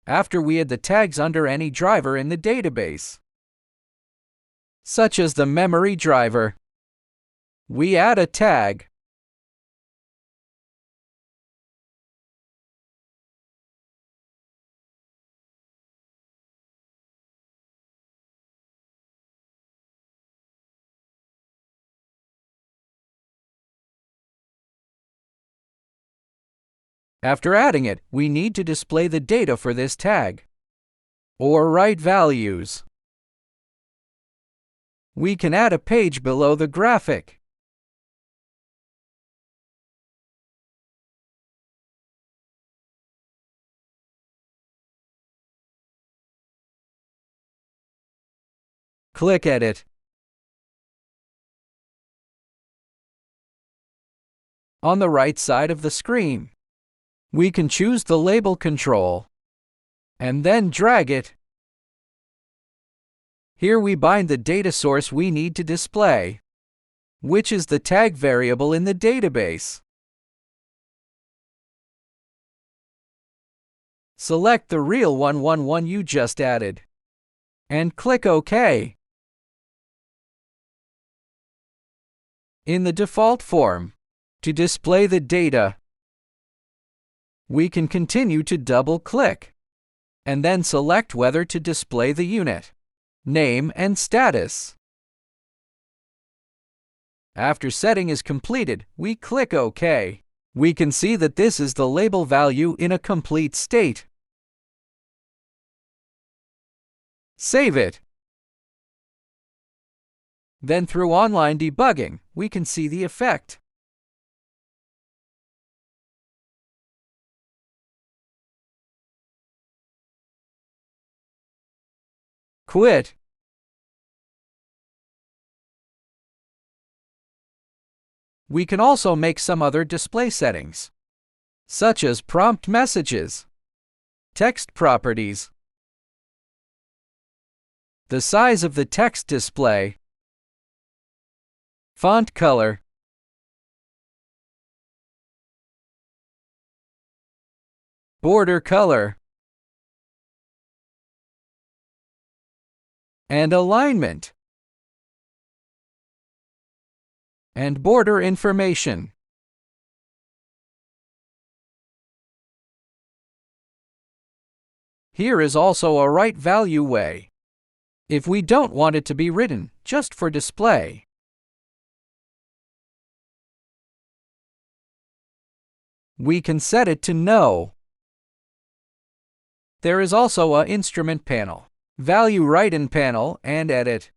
after we add the tags under any driver in the database, such as the memory driver. We add a tag. After adding it, we need to display the data for this tag, or write values. We can add a page below the graphic. Click Edit. On the right side of the screen, we can choose the label control and then drag it. Here we bind the data source we need to display, which is the tag variable in the database. Select the real 111 you just added and click OK. In the default form, to display the data, we can continue to double-click and then select whether to display the unit, name, and status. After setting is completed, we click OK. We can see that this is the label value in a complete state. Save it. Then through online debugging, we can see the effect. Quit. We can also make some other display settings, such as prompt messages, text properties, the size of the text display, font color, border color, and alignment, and border information. Here is also a write value way, if we don't want it to be written, just for display. We can set it to no. There is also a instrument panel, value write-in panel, and edit.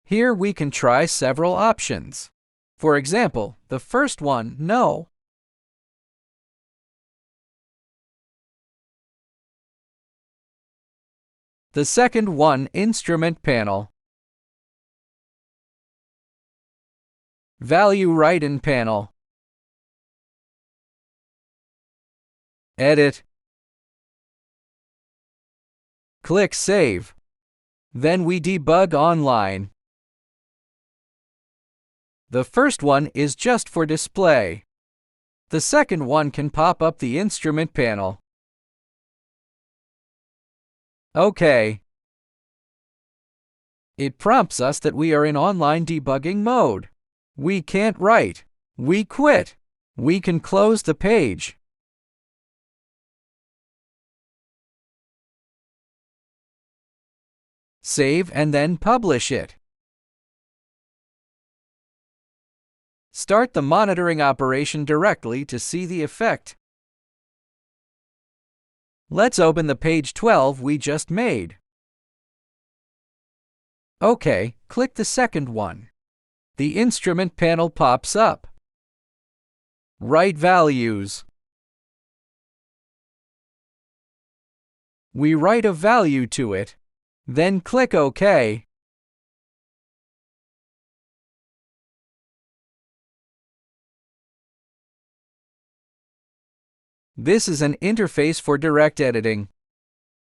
Here we can try several options. For example, the first one, no. The second one, instrument panel. Value write-in panel. Edit. Click Save. Then we debug online. The first one is just for display. The second one can pop up the instrument panel. OK. It prompts us that we are in online debugging mode. We can't write. We quit. We can close the page. Save and then publish it. Start the monitoring operation directly to see the effect. Let's open the page 12 we just made. OK, click the second one. The instrument panel pops up. Write values. We write a value to it, then click OK. This is an interface for direct editing.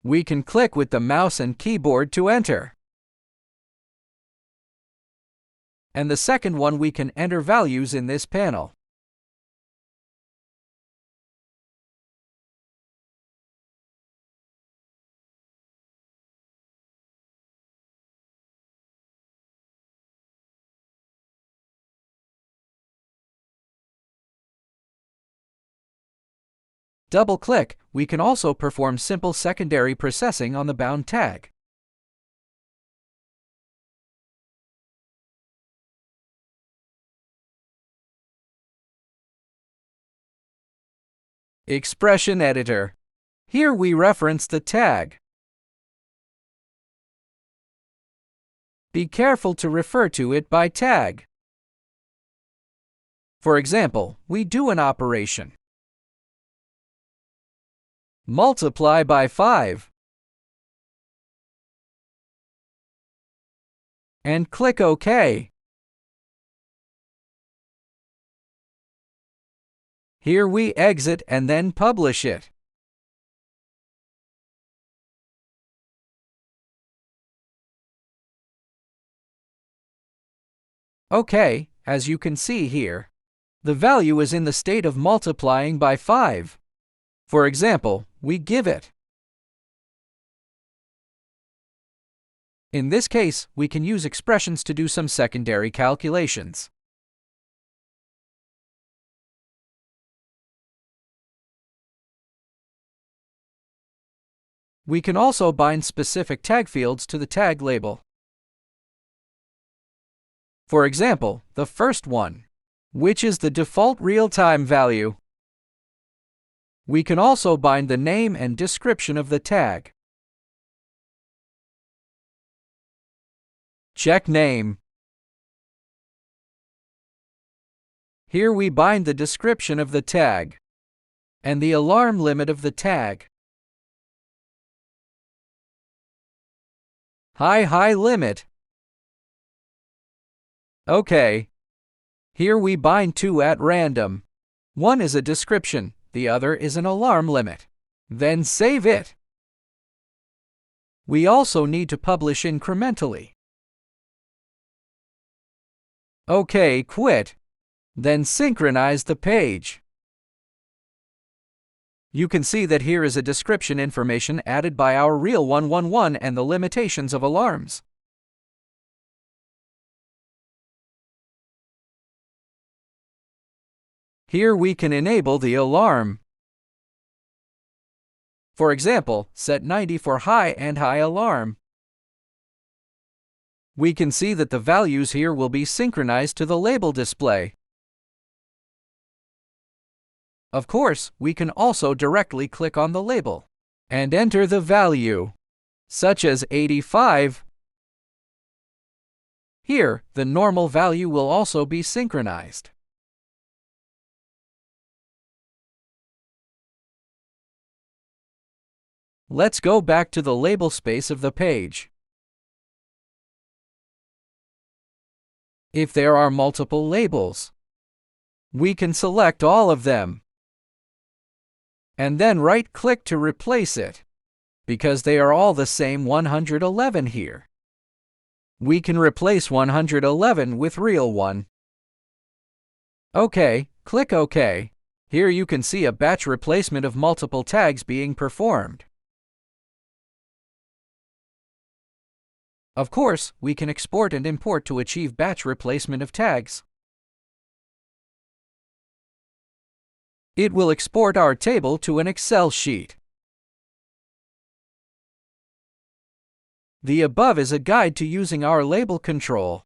We can click with the mouse and keyboard to enter. And the second one, we can enter values in this panel. double-click, we can also perform simple secondary processing on the bound tag. Expression Editor. Here we reference the tag. Be careful to refer to it by tag. For example, we do an operation. Multiply by 5. And click OK. Here we exit and then publish it. OK, as you can see here, the value is in the state of multiplying by 5. For example, we give it. In this case, we can use expressions to do some secondary calculations. We can also bind specific tag fields to the tag label. For example, the first one, which is the default real-time value. We can also bind the name and description of the tag. Check name. Here we bind the description of the tag and the alarm limit of the tag. High limit. OK. Here we bind two at random. One is a description, the other is an alarm limit. Then save it. We also need to publish incrementally. OK, quit. Then synchronize the page. You can see that here is a description information added by our real 111 and the limitations of alarms. Here we can enable the alarm. For example, set 90 for high and high alarm. We can see that the values here will be synchronized to the label display. Of course, we can also directly click on the label and enter the value, such as 85. Here, the normal value will also be synchronized. Let's go back to the label space of the page. If there are multiple labels, we can select all of them and then right-click to replace it, because they are all the same 111 here. We can replace 111 with real one. OK, click OK. Here you can see a batch replacement of multiple tags being performed. Of course, we can export and import to achieve batch replacement of tags. It will export our table to an Excel sheet. The above is a guide to using our label control.